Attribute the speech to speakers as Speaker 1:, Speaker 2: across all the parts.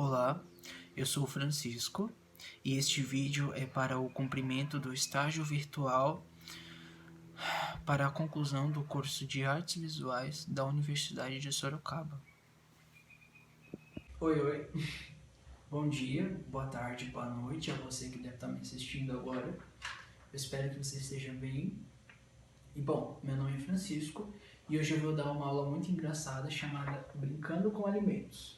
Speaker 1: Olá, eu sou o Francisco e este vídeo é para o cumprimento do estágio virtual para a conclusão do curso de Artes Visuais da Universidade de Sorocaba. Oi, bom dia, boa tarde, boa noite a você que deve estar me assistindo agora. Eu espero que você esteja bem. E bom, meu nome é Francisco e hoje eu vou dar uma aula muito engraçada chamada Brincando com Alimentos.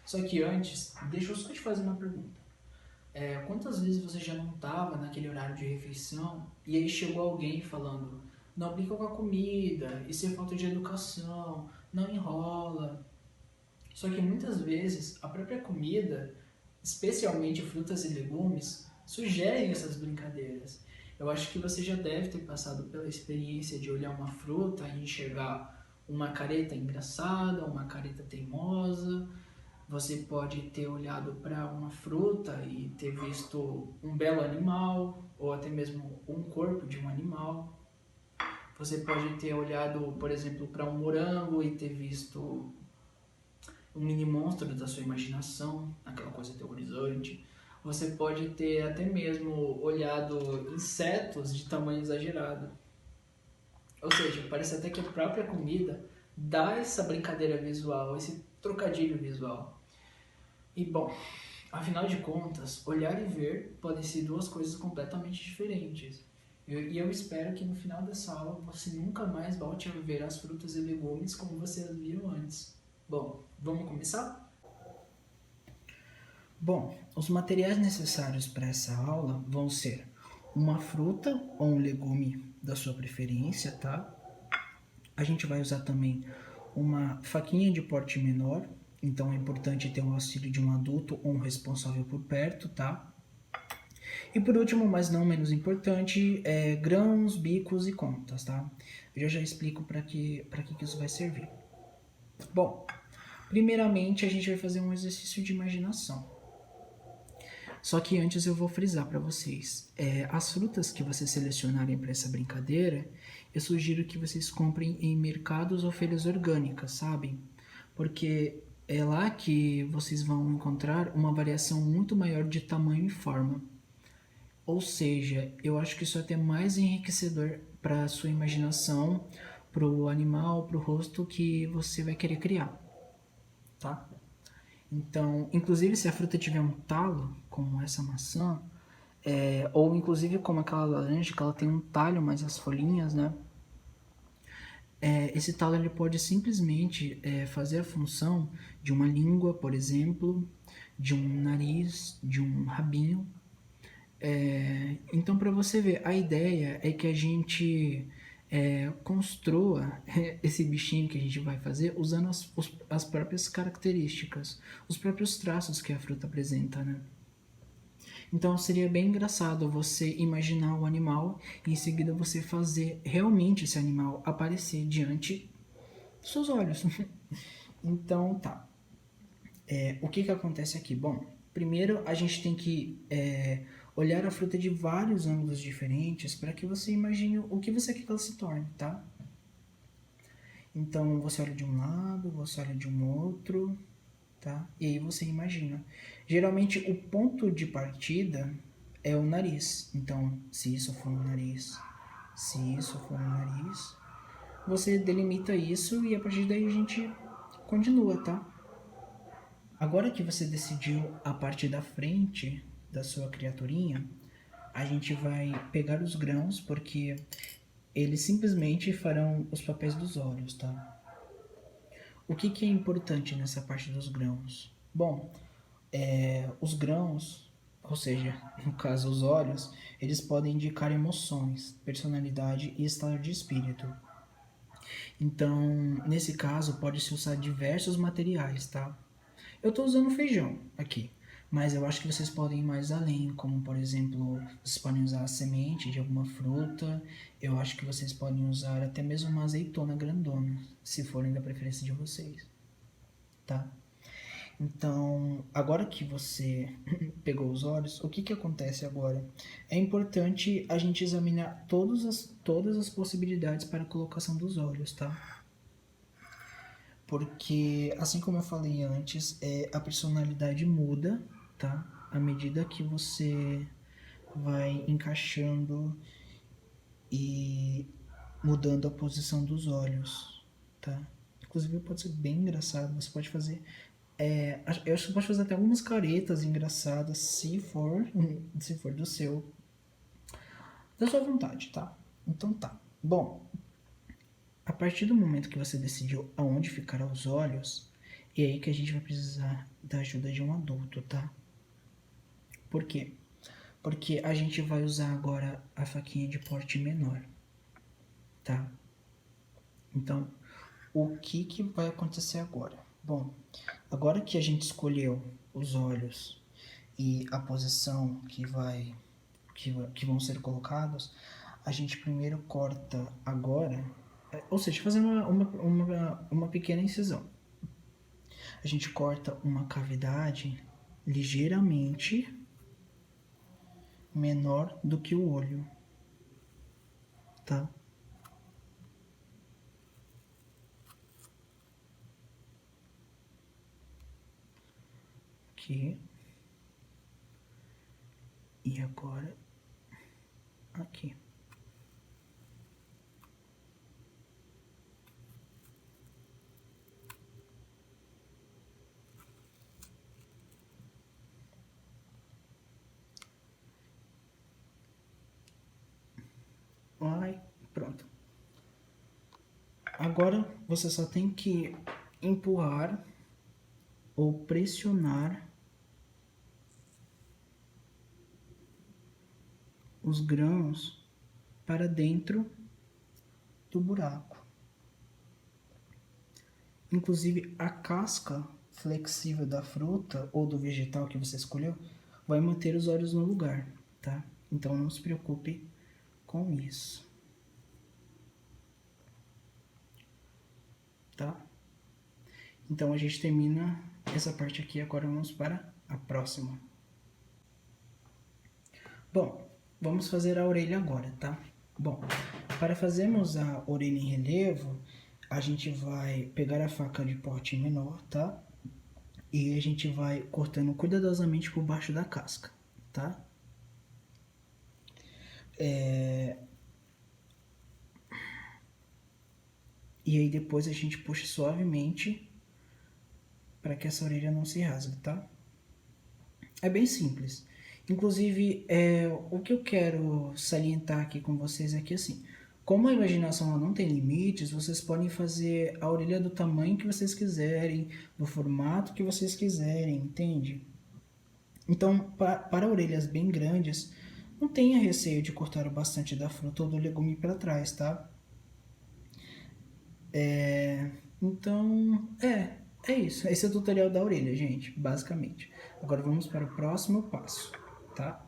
Speaker 1: Só que antes, deixa eu só te fazer uma pergunta. Quantas vezes você já não estava naquele horário de refeição e aí chegou alguém falando: não brinca com a comida, isso é falta de educação, não enrola. Só que muitas vezes a própria comida, especialmente frutas e legumes, sugerem essas brincadeiras. Eu acho que você já deve ter passado pela experiência de olhar uma fruta e enxergar uma careta engraçada, uma careta teimosa. Você pode ter olhado para uma fruta e ter visto um belo animal, ou até mesmo um corpo de um animal. Você pode ter olhado, por exemplo, para um morango e ter visto um mini monstro da sua imaginação, aquela coisa aterrorizante. Você pode ter até mesmo olhado insetos de tamanho exagerado. Ou seja, parece até que a própria comida dá essa brincadeira visual, esse trocadilho visual. E bom, afinal de contas, olhar e ver podem ser duas coisas completamente diferentes. E eu espero que no final dessa aula você nunca mais volte a ver as frutas e legumes como você as viram antes. Bom, vamos começar? Bom, os materiais necessários para essa aula vão ser uma fruta ou um legume da sua preferência, tá? A gente vai usar também uma faquinha de porte menor, então é importante ter o auxílio de um adulto ou um responsável por perto, tá? E por último, mas não menos importante, grãos, bicos e contas, tá? Eu já explico para que isso vai servir. Bom, primeiramente a gente vai fazer um exercício de imaginação. Só que antes eu vou frisar para vocês, as frutas que vocês selecionarem para essa brincadeira, eu sugiro que vocês comprem em mercados ou feiras orgânicas, sabem? Porque é lá que vocês vão encontrar uma variação muito maior de tamanho e forma. Ou seja, eu acho que isso é até mais enriquecedor para a sua imaginação, para o animal, para o rosto que você vai querer criar, tá? Então, inclusive se a fruta tiver um talo, como essa maçã, ou inclusive como aquela laranja, que ela tem um talho, mas as folhinhas, né? Esse talo ele pode simplesmente fazer a função de uma língua, por exemplo, de um nariz, de um rabinho. Então, para você ver, a ideia é que a gente construa esse bichinho que a gente vai fazer usando as próprias características, os próprios traços que a fruta apresenta, né? Então seria bem engraçado você imaginar o animal e em seguida você fazer realmente esse animal aparecer diante dos seus olhos. Então tá. O que acontece aqui? Bom, primeiro a gente tem que olhar a fruta de vários ângulos diferentes para que você imagine o que você quer que ela se torne, tá? Então você olha de um lado, você olha de um outro, tá? E aí você imagina. Geralmente o ponto de partida é o nariz. Então, se isso for um nariz, se isso for um nariz, você delimita isso e a partir daí a gente continua, tá? Agora que você decidiu a parte da frente da sua criaturinha, a gente vai pegar os grãos porque eles simplesmente farão os papéis dos olhos, tá? O que é importante nessa parte dos grãos? Bom, os grãos, ou seja, no caso os olhos, eles podem indicar emoções, personalidade e estado de espírito. Então, nesse caso, pode-se usar diversos materiais, tá? Eu estou usando feijão aqui, mas eu acho que vocês podem ir mais além, como por exemplo, vocês podem usar a semente de alguma fruta, eu acho que vocês podem usar até mesmo uma azeitona grandona, se forem da preferência de vocês, tá? Então, agora que você pegou os olhos, o que acontece agora? É importante a gente examinar todas as possibilidades para a colocação dos olhos, tá? Porque, assim como eu falei antes, a personalidade muda, tá? À medida que você vai encaixando e mudando a posição dos olhos, tá? Inclusive pode ser bem engraçado, você pode fazer... eu acho que você pode fazer até algumas caretas engraçadas, se for da sua vontade, tá? Então tá. Bom, a partir do momento que você decidiu aonde ficarão os olhos, é aí que a gente vai precisar da ajuda de um adulto, tá? Por quê? Porque a gente vai usar agora a faquinha de porte menor, tá? Então, o que vai acontecer agora? Bom, agora que a gente escolheu os olhos e a posição que vão ser colocados, a gente primeiro corta agora, ou seja, fazer uma pequena incisão. A gente corta uma cavidade ligeiramente menor do que o olho, tá? Aqui. E agora aqui. Ai, pronto. Agora você só tem que empurrar ou pressionar os grãos para dentro do buraco. Inclusive a casca flexível da fruta ou do vegetal que você escolheu vai manter os olhos no lugar, tá? Então não se preocupe com isso, tá? Então a gente termina essa parte aqui, agora vamos para a próxima. Bom, vamos fazer a orelha agora, tá? Bom, para fazermos a orelha em relevo, a gente vai pegar a faca de porte menor, tá? E a gente vai cortando cuidadosamente por baixo da casca, tá? E aí depois a gente puxa suavemente para que essa orelha não se rasgue, tá? É bem simples. Inclusive, o que eu quero salientar aqui com vocês é que, assim, como a imaginação ela não tem limites, vocês podem fazer a orelha do tamanho que vocês quiserem, do formato que vocês quiserem, entende? Então, para orelhas bem grandes, não tenha receio de cortar o bastante da fruta ou do legume para trás, tá? Então, é isso. Esse é o tutorial da orelha, gente, basicamente. Agora vamos para o próximo passo, tá?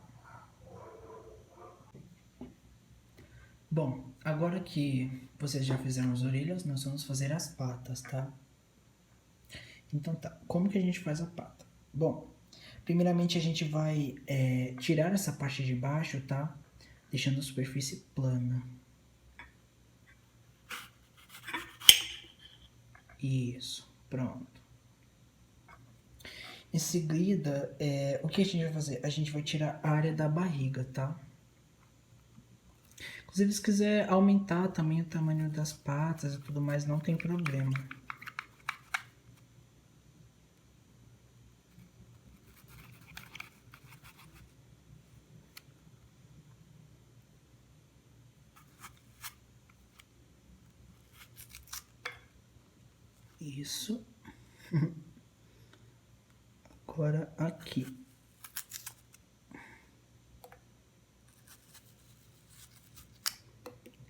Speaker 1: Bom, agora que vocês já fizeram as orelhas, nós vamos fazer as patas, tá? Então tá, como que a gente faz a pata? Bom, primeiramente a gente vai tirar essa parte de baixo, tá? Deixando a superfície plana. Isso, pronto. Em seguida, o que a gente vai fazer? A gente vai tirar a área da barriga, tá? Inclusive, se quiser aumentar também o tamanho das patas e tudo mais, não tem problema. Isso. Agora aqui.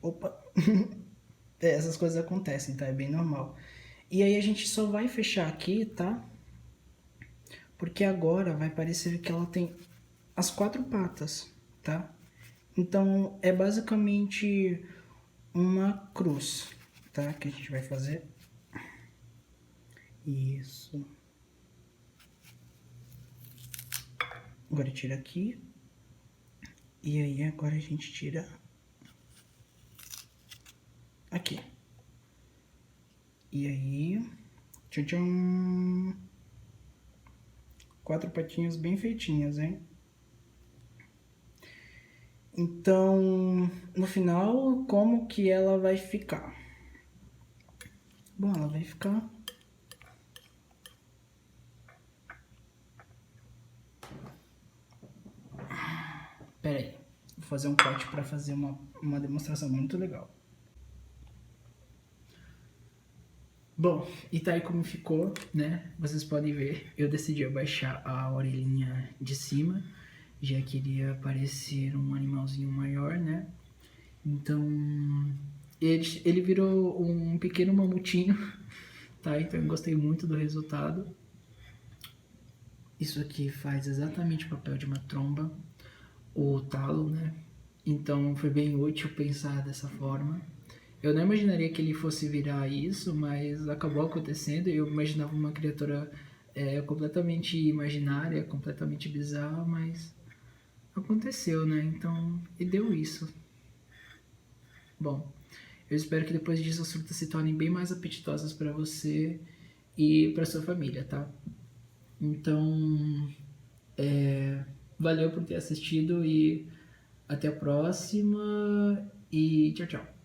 Speaker 1: Opa! Essas coisas acontecem, tá? É bem normal. E aí a gente só vai fechar aqui, tá? Porque agora vai parecer que ela tem as 4 patas, tá? Então é basicamente uma cruz, tá? Que a gente vai fazer. Isso. Agora tira aqui. E aí agora a gente tira aqui. E aí Tchau, tchau. 4 patinhas bem feitinhas, hein? Então, no final, como que ela vai ficar? Bom, ela vai ficar... Pera aí, vou fazer um corte para fazer uma demonstração muito legal. Bom, e tá aí como ficou, né? Vocês podem ver, eu decidi abaixar a orelhinha de cima, já queria parecer um animalzinho maior, né? Então, ele virou um pequeno mamutinho, tá? Então eu gostei muito do resultado. Isso aqui faz exatamente o papel de uma tromba, o talo, né? Então foi bem útil pensar dessa forma. Eu não imaginaria que ele fosse virar isso, mas acabou acontecendo. Eu imaginava uma criatura completamente imaginária, completamente bizarra, mas aconteceu, né? Então, e deu isso. Bom, eu espero que depois disso as frutas se tornem bem mais apetitosas para você e para sua família, tá? Então, valeu por ter assistido e até a próxima e tchau, tchau.